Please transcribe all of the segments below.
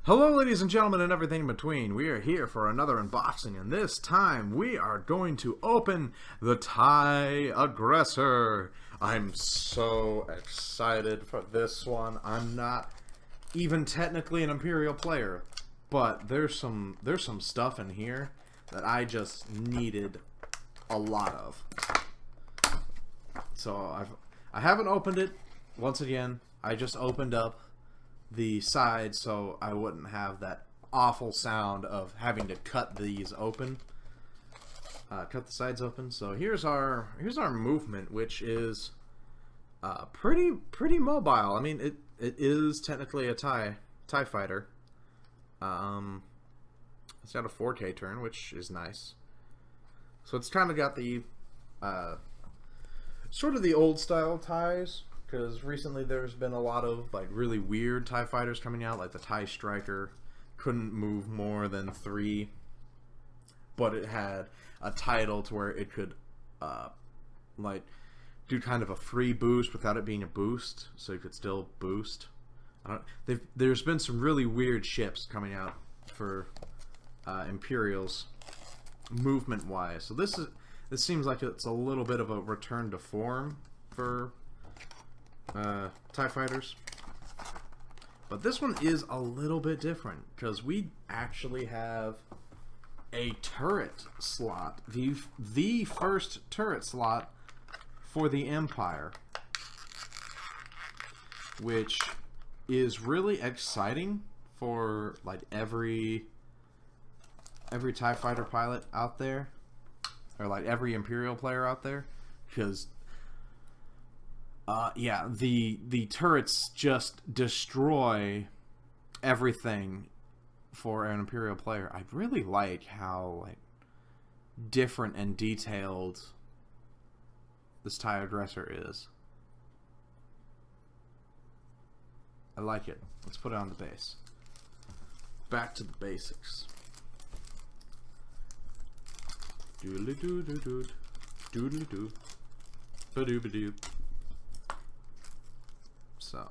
Hello ladies and gentlemen and everything in between. We are here for another unboxing, and this time we are going to open the TIE Aggressor. I'm so excited for this one. I'm not even technically an Imperial player, but there's some stuff in here that I just needed a lot of. So I haven't opened it. Once again, I just opened up the side so I wouldn't have that awful sound of having to cut these open, cut the sides open. So here's our movement, which is pretty mobile. I mean, it is technically a TIE fighter. It's got a 4K turn, which is nice. So it's kind of got the sort of the old style TIEs. Because recently there's been a lot of like really weird TIE fighters coming out, like the TIE Striker couldn't move more than 3, but it had a title to where it could like do kind of a free boost without it being a boost, so you could still boost. There's been some really weird ships coming out for Imperials movement wise, so this seems like it's a little bit of a return to form for TIE fighters. But this one is a little bit different because we actually have a turret slot, the first turret slot for the Empire, which is really exciting for like every TIE fighter pilot out there, or like every Imperial player out there, because yeah, the turrets just destroy everything for an Imperial player. I really like how like different and detailed this TIE Aggressor is. I like it. Let's put it on the base. Back to the basics. Doodly doo doo doo. Doodly doo. Ba-doo ba-doo. So,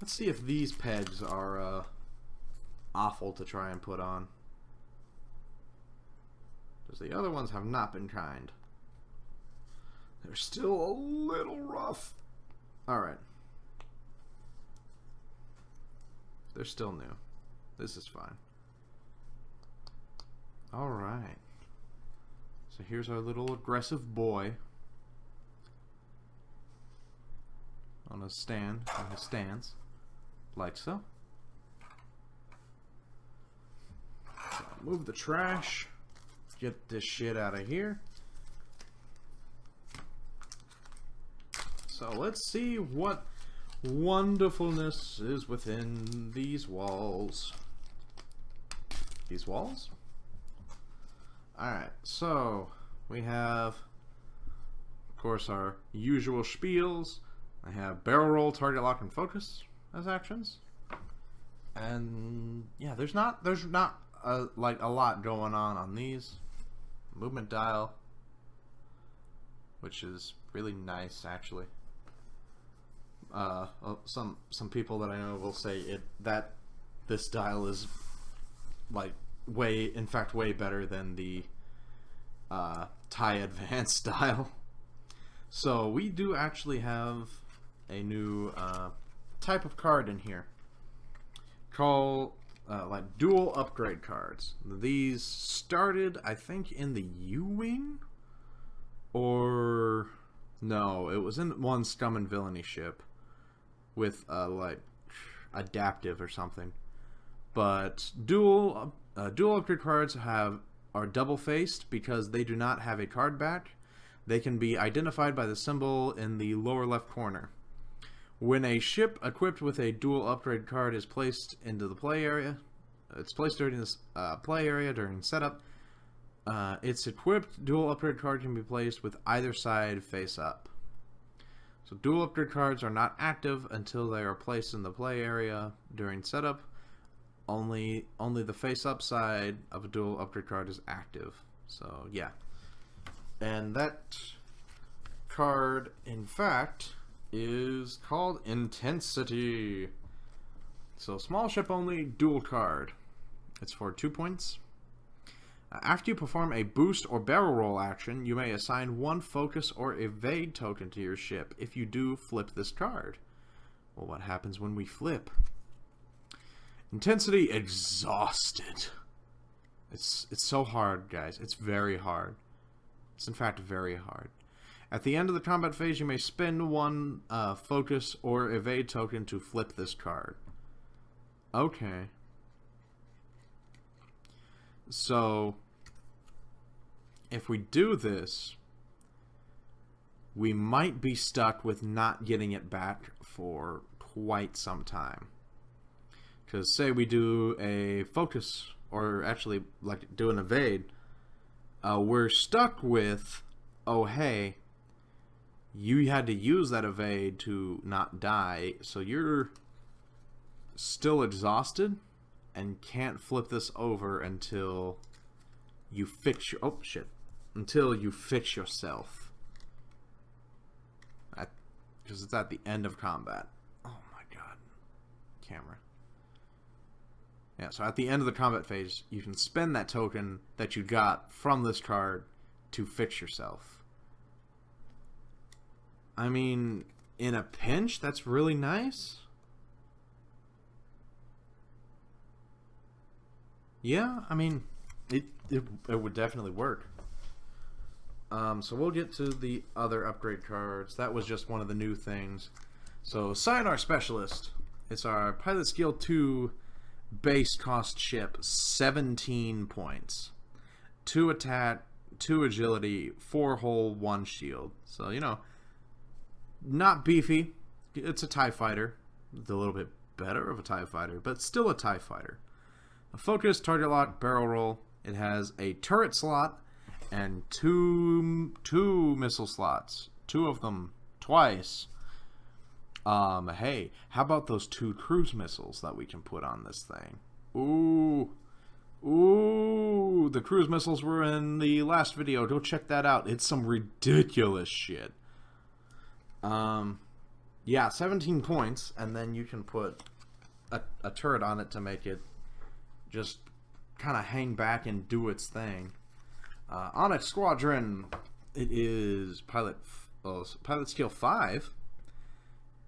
let's see if these pegs are awful to try and put on, because the other ones have not been kind. They're still a little rough. Alright. They're still new. This is fine. Alright. So here's our little aggressive boy on a stand, on his stance, like so. So move the trash, get this shit out of here. So let's see what wonderfulness is within these walls. These walls? Alright, so we have, of course, our usual spiels. I have barrel roll, target lock, and focus as actions, and yeah, there's not like a lot going on these. Movement dial, which is really nice actually. Some people that I know will say that this dial is like in fact way better than the TIE Advanced dial. So we do actually have a new type of card in here called like dual upgrade cards. These started, I think, in the U-Wing, or no, it was in one Scum and Villainy ship with like adaptive or something. But dual upgrade cards are double faced because they do not have a card back. They can be identified by the symbol in the lower left corner. When a ship equipped with a dual upgrade card is placed into the play area, it's placed during this play area during setup. Its equipped dual upgrade card can be placed with either side face up. So dual upgrade cards are not active until they are placed in the play area during setup. Only the face up side of a dual upgrade card is active. So yeah, and that card, in fact, is called Intensity. So small ship only, dual card. It's for 2 points. After you perform a boost or barrel roll action, you may assign 1 focus or evade token to your ship. If you do, flip this card. Well, what happens when we flip? Intensity exhausted. It's so hard, guys. It's very hard. It's in fact very hard. At the end of the combat phase, you may spend 1 focus or evade token to flip this card. Okay. So, if we do this, we might be stuck with not getting it back for quite some time. Because say we do a focus, or actually like do an evade, we're stuck with, oh hey, you had to use that evade to not die, so you're still exhausted and can't flip this over until you fix your, oh shit, until you fix yourself. Because it's at the end of combat. Oh my god. Camera. Yeah, so at the end of the combat phase, you can spend that token that you got from this card to fix yourself. I mean, in a pinch, that's really nice. Yeah, I mean, it would definitely work. So we'll get to the other upgrade cards. That was just one of the new things. So, Sayonara Specialist. It's our Pilot Skill 2 base cost ship, 17 points. 2 attack, 2 agility, 4 hull, 1 shield. So, you know, not beefy. It's a TIE fighter. It's a little bit better of a TIE fighter, but still a TIE fighter. A focus, target lock, barrel roll. It has a turret slot and two missile slots. 2 of them twice. Hey, how about those 2 cruise missiles that we can put on this thing? Ooh, the cruise missiles were in the last video. Go check that out. It's some ridiculous shit. Yeah, 17 points, and then you can put a turret on it to make it just kind of hang back and do its thing. Onyx Squadron, it is pilot skill 5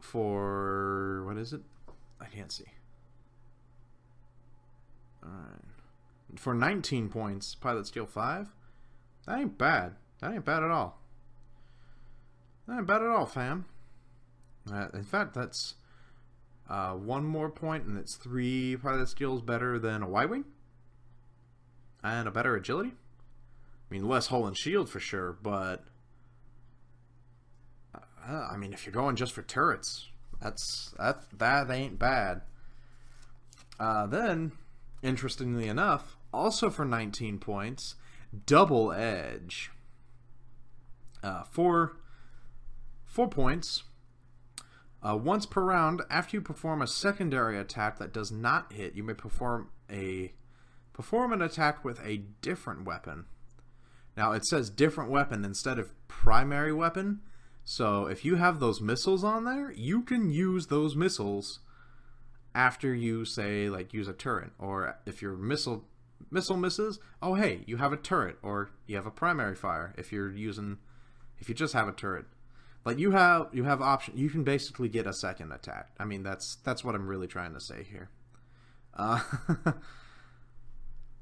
for, what is it? I can't see. Alright. For 19 points, pilot skill 5. That ain't bad. That ain't bad at all. That ain't bad at all, fam. In fact, that's 1 more point, and it's 3 pilot skills better than a Y-Wing. And a better agility. I mean, less hull and shield for sure, but I mean, if you're going just for turrets, that ain't bad. Then, interestingly enough, also for 19 points, Double Edge. 4 points. Once per round, after you perform a secondary attack that does not hit, you may perform an attack with a different weapon. Now, it says different weapon instead of primary weapon. So, if you have those missiles on there, you can use those missiles after you, say, like, use a turret. Or if your missile misses, oh, hey, you have a turret. Or you have a primary fire if you just have a turret. Like, you have option. You can basically get a second attack. I mean, that's what I'm really trying to say here.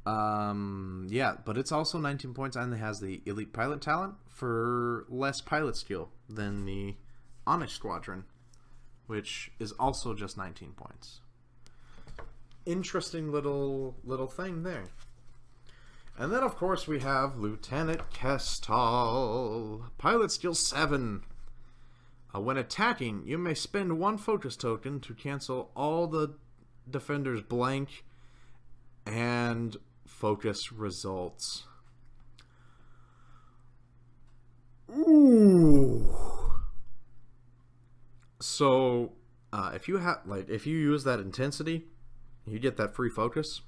Yeah, but it's also 19 points, and it has the elite pilot talent for less pilot skill than the Onyx Squadron, which is also just 19 points. Interesting little thing there. And then, of course, we have Lieutenant Kestal, pilot skill 7. When attacking, you may spend 1 focus token to cancel all the defender's blank and focus results. Ooh. So, if you use that intensity, you get that free focus.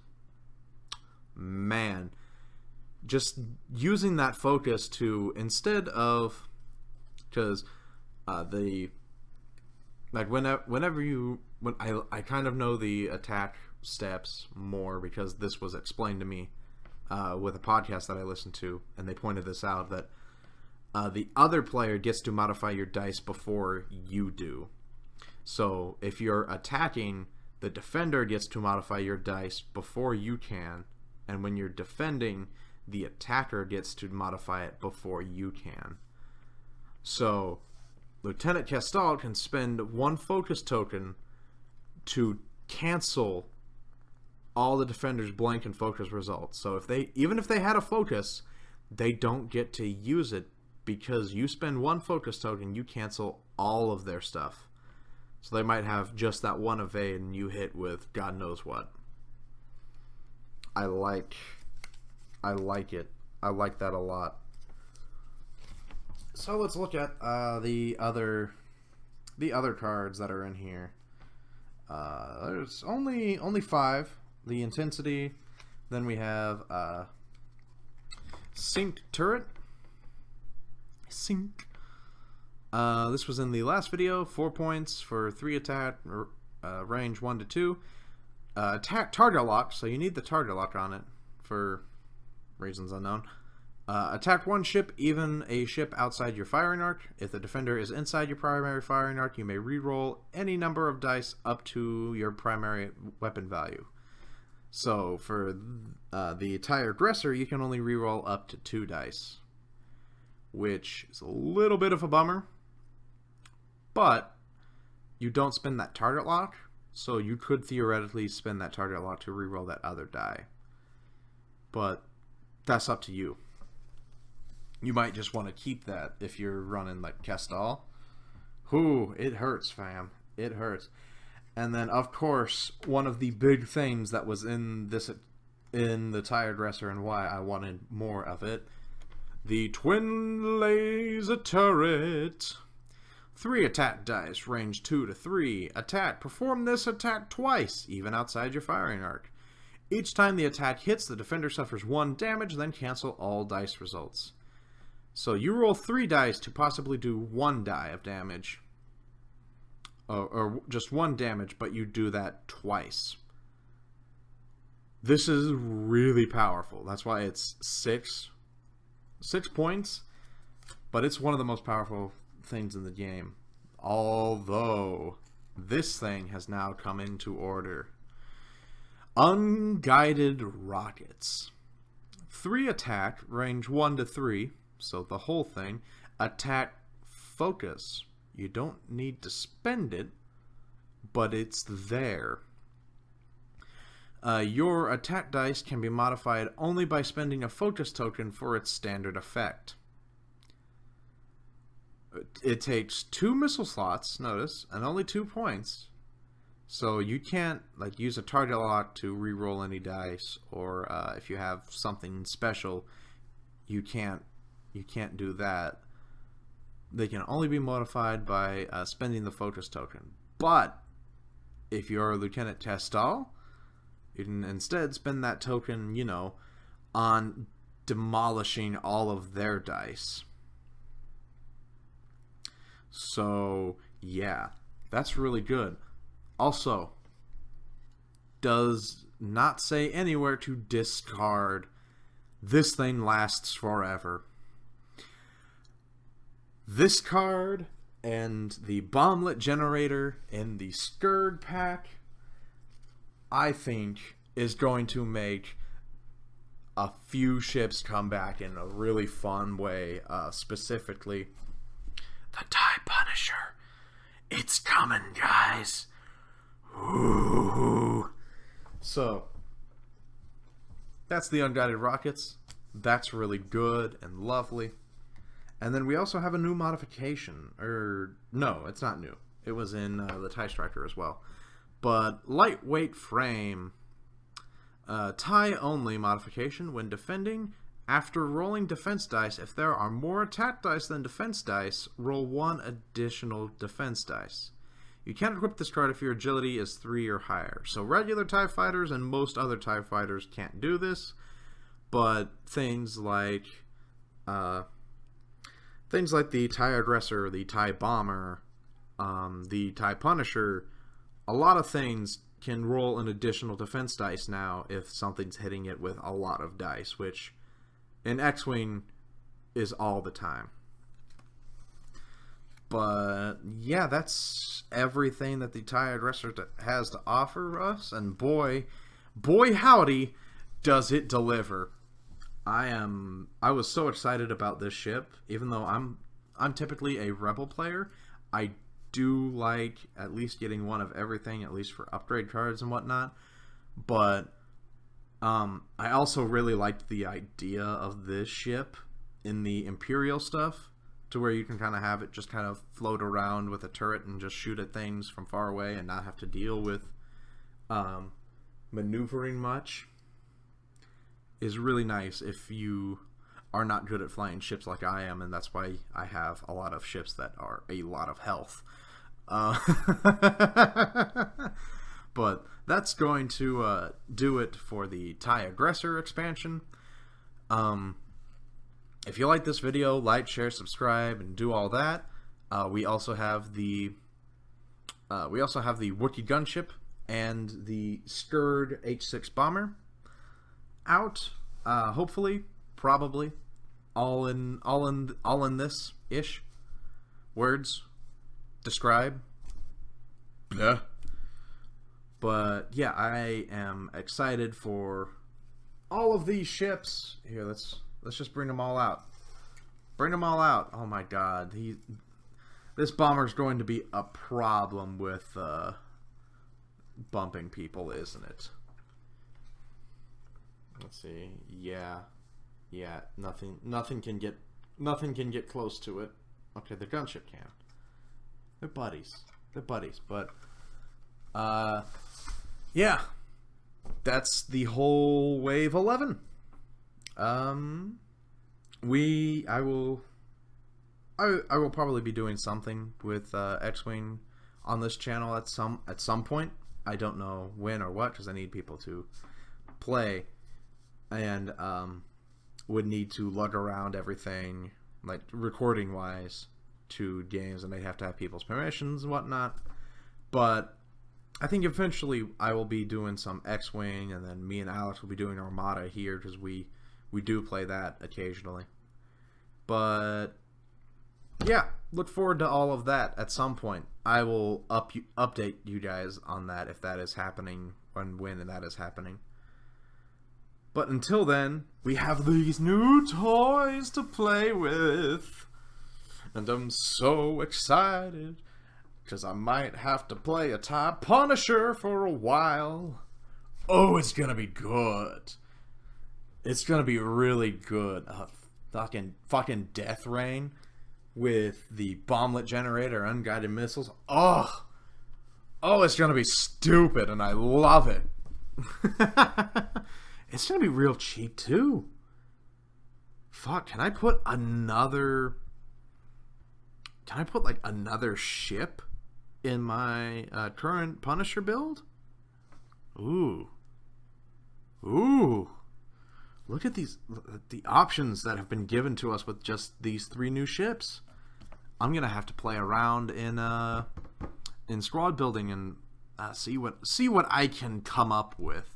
Man, just using that focus to, instead of, because whenever you when I kind of know the attack steps more because this was explained to me with a podcast that I listened to, and they pointed this out, that the other player gets to modify your dice before you do. So if you're attacking, the defender gets to modify your dice before you can, and when you're defending, the attacker gets to modify it before you can. So Lieutenant Kestal can spend one focus token to cancel all the defender's blank and focus results. So even if they had a focus, they don't get to use it because you spend one focus token, you cancel all of their stuff. So they might have just that one evade and you hit with God knows what. I like it. I like that a lot. So let's look at the other cards that are in here. There's only 5. The Intensity. Then we have Synced Turret. Sync. This was in the last video. 4 points for 3 attack, range 1 to 2. Attack target lock, so you need the target lock on it for reasons unknown. Attack one ship, even a ship outside your firing arc. If the defender is inside your primary firing arc, you may reroll any number of dice up to your primary weapon value. So for the TIE Aggressor, you can only reroll up to 2 dice, which is a little bit of a bummer. But you don't spend that target lock, so you could theoretically spend that target lock to reroll that other die. But that's up to you. You might just want to keep that if you're running like Kestal. Whoo, it hurts, fam. It hurts. And then, of course, one of the big things that was in the TIE Aggressor and why I wanted more of it, the Twin Laser Turret. 3 attack dice, range 2 to 3. Attack. Perform this attack twice, even outside your firing arc. Each time the attack hits, the defender suffers 1 damage, then cancel all dice results. So you roll 3 dice to possibly do 1 die of damage. Or just 1 damage, but you do that twice. This is really powerful. That's why it's 6 points. But it's one of the most powerful things in the game. Although, this thing has now come into order. Unguided Rockets. 3 attack, range 1 to 3. So the whole thing. Attack focus. You don't need to spend it, but it's there. Your attack dice can be modified only by spending a focus token for its standard effect. It takes 2 missile slots, notice, and only 2 points. So you can't use a target lock to reroll any dice, or if you have something special, you can't do that. They can only be modified by spending the focus token. But if you're Lieutenant Kestal, you can instead spend that token, on demolishing all of their dice. So, yeah, that's really good. Also, does not say anywhere to discard. This thing lasts forever. This card and the bomblet generator and the Scourge pack, I think, is going to make a few ships come back in a really fun way. Specifically, the TIE Punisher. It's coming, guys. Ooh. So, that's the Unguided Rockets. That's really good and lovely. And then we also have a new modification. No, it's not new. It was in the TIE Striker as well. But lightweight frame. TIE only modification. When defending, after rolling defense dice, if there are more attack dice than defense dice, roll 1 additional defense dice. You can't equip this card if your agility is 3 or higher. So regular TIE fighters and most other TIE fighters can't do this. But things like the TIE Aggressor, the TIE Bomber, the TIE Punisher, a lot of things can roll an additional defense dice now if something's hitting it with a lot of dice, which in X-Wing is all the time. But yeah, that's everything that the TIE Aggressor has to offer us, and boy howdy does it deliver. I was so excited about this ship, even though I'm typically a Rebel player. I do like at least getting one of everything, at least for upgrade cards and whatnot. But I also really liked the idea of this ship in the Imperial stuff, to where you can kind of have it just kind of float around with a turret and just shoot at things from far away and not have to deal with maneuvering much. Is really nice if you are not good at flying ships like I am, and that's why I have a lot of ships that are a lot of health. But that's going to do it for the TIE Aggressor expansion. If you like this video, like, share, subscribe, and do all that. We also have the Wookiee gunship and the Skurd H6 bomber out. Hopefully, probably, all in this ish. Words describe. Yeah. But yeah, I am excited for all of these ships. Here, let's just bring them all out. Bring them all out. Oh my god. This bomber's going to be a problem with bumping people, isn't it? Let's see. Yeah. Nothing can get close to it. Okay, the gunship can. They're buddies. But yeah. That's the whole wave 11. I will probably be doing something with X-Wing on this channel at some point. I don't know when or what, because I need people to play, and would need to lug around everything, like recording wise, to games, and they have to have people's permissions and whatnot. But I think eventually I will be doing some X-Wing, and then me and Alex will be doing Armada here, because we do play that occasionally. But yeah, look forward to all of that at some point. I will update you guys on that if that is happening, when that is happening. But until then, we have these new toys to play with, and I'm so excited, because I might have to play a TIE Punisher for a while. Oh, it's gonna be good. It's gonna be really good. Fucking Death Rain with the bomblet generator, unguided missiles. Oh, it's gonna be stupid, and I love it. It's gonna be real cheap too. Fuck, can I put another ship in my current Punisher build? Ooh. Look at the options that have been given to us with just these 3 new ships. I'm gonna have to play around in squad building and see what I can come up with.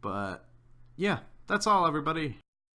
But yeah, that's all, everybody.